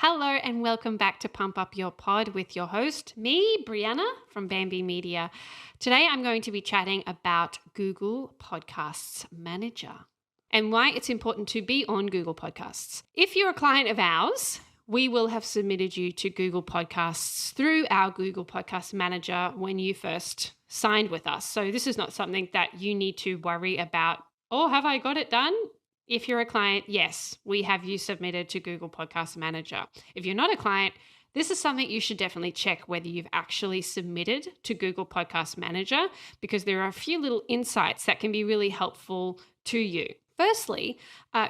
Hello and welcome back to Pump Up Your Pod with your host, me, Brianna from Bamby Media. Today I'm going to be chatting about Google Podcasts Manager and why it's important to be on Google Podcasts. If you're a client of ours, we will have submitted you to Google Podcasts through our Google Podcast Manager when you first signed with us. So this is not something that you need to worry about, oh, have I got it done? If you're a client, yes, we have you submitted to Google Podcast Manager. If you're not a client, this is something you should definitely check whether you've actually submitted to Google Podcast Manager, because there are a few little insights that can be really helpful to you. Firstly,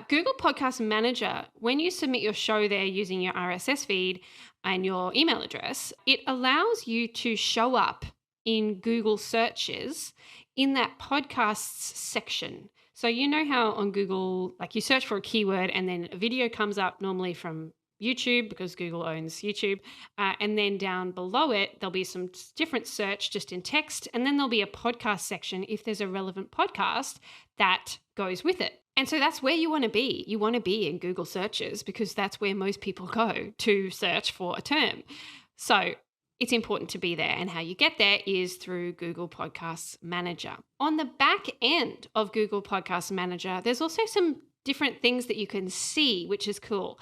Google Podcast Manager, when you submit your show there using your RSS feed and your email address, it allows you to show up in Google searches in that podcasts section. So you know how on Google, like you search for a keyword and then a video comes up normally from YouTube because Google owns YouTube. And then down below it, there'll be some different search just in text. And then there'll be a podcast section if there's a relevant podcast that goes with it. And so that's where you want to be. You want to be in Google searches because that's where most people go to search for a term. So it's important to be there, and how you get there is through Google Podcasts Manager. On the back end of Google Podcasts Manager, there's also some different things that you can see, which is cool.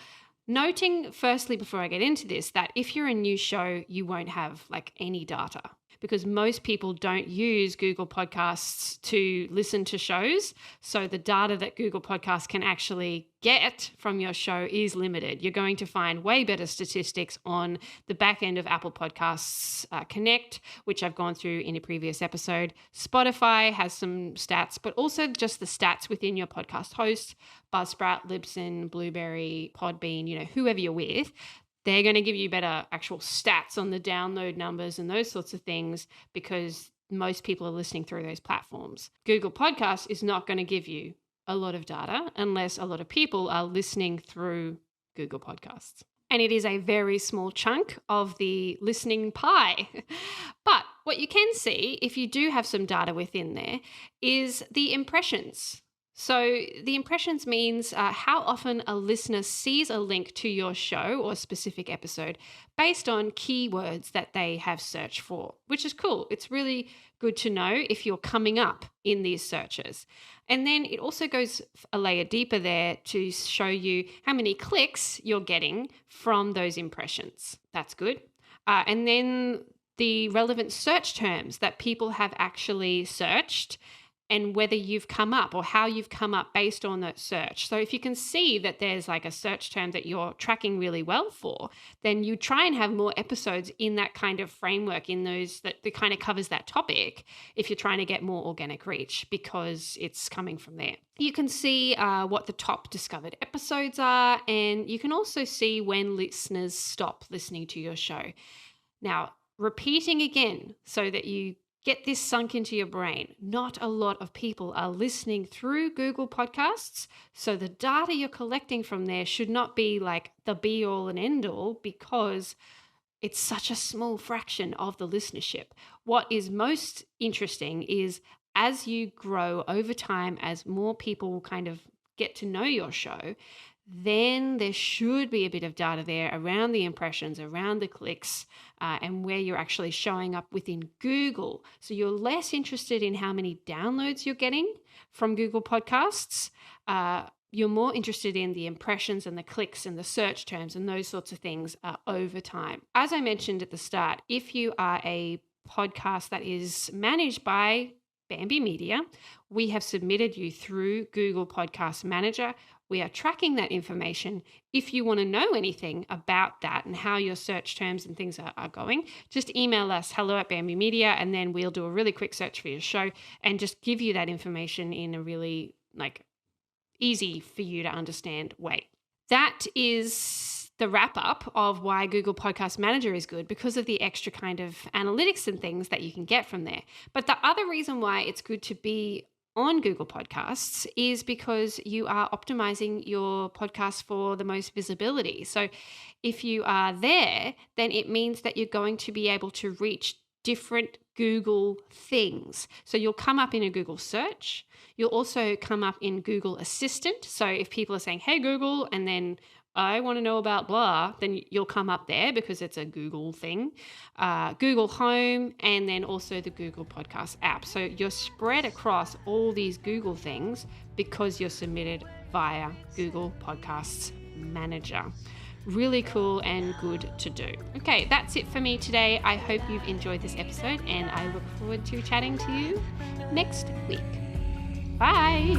Noting firstly, before I get into this, that if you're a new show, you won't have like any data, because most people don't use Google Podcasts to listen to shows. So the data that Google Podcasts can actually get from your show is limited. You're going to find way better statistics on the back end of Apple Podcasts Connect, which I've gone through in a previous episode. Spotify has some stats, but also just the stats within your podcast host, Buzzsprout, Libsyn, Blueberry, Podbean, whoever you're with. They're going to give you better actual stats on the download numbers and those sorts of things, because most people are listening through those platforms. Google Podcasts is not going to give you a lot of data unless a lot of people are listening through Google Podcasts. And it is a very small chunk of the listening pie. But what you can see, if you do have some data within there, is the impressions. So the impressions means how often a listener sees a link to your show or specific episode based on keywords that they have searched for, which is cool. It's really good to know if you're coming up in these searches. And then it also goes a layer deeper there to show you how many clicks you're getting from those impressions. That's good. And then the relevant search terms that people have actually searched, and whether you've come up or how you've come up based on that search. So if you can see that there's like a search term that you're tracking really well for, then you try and have more episodes in that kind of framework, in those that kind of covers that topic, if you're trying to get more organic reach, because it's coming from there. You can see what the top discovered episodes are, and you can also see when listeners stop listening to your show. Now, repeating again so that you get this sunk into your brain. Not a lot of people are listening through Google Podcasts, so the data you're collecting from there should not be like the be all and end all, because it's such a small fraction of the listenership. What is most interesting is as you grow over time, as more people kind of get to know your show, then there should be a bit of data there around the impressions, around the clicks, and where you're actually showing up within Google. So you're less interested in how many downloads you're getting from Google Podcasts. You're more interested in the impressions and the clicks and the search terms and those sorts of things over time. As I mentioned at the start, if you are a podcast that is managed by Bamby Media, we have submitted you through Google Podcast Manager. We are tracking that information. If you want to know anything about that and how your search terms and things are going, just email us hello@bambymedia, and then we'll do a really quick search for your show and just give you that information in a really easy for you to understand way. That is the wrap up of why Google Podcast Manager is good, because of the extra kind of analytics and things that you can get from there. But the other reason why it's good to be on Google Podcasts is because you are optimizing your podcast for the most visibility. So if you are there, then it means that you're going to be able to reach different Google things. So you'll come up in a Google search. You'll also come up in Google Assistant. So if people are saying, hey, Google, and then I want to know about blah, then you'll come up there because it's a Google thing, Google Home, and then also the Google Podcast app. So you're spread across all these Google things because you're submitted via Google Podcasts Manager. Really cool and good to do. Okay, that's it for me today. I hope you've enjoyed this episode, and I look forward to chatting to you next week. Bye.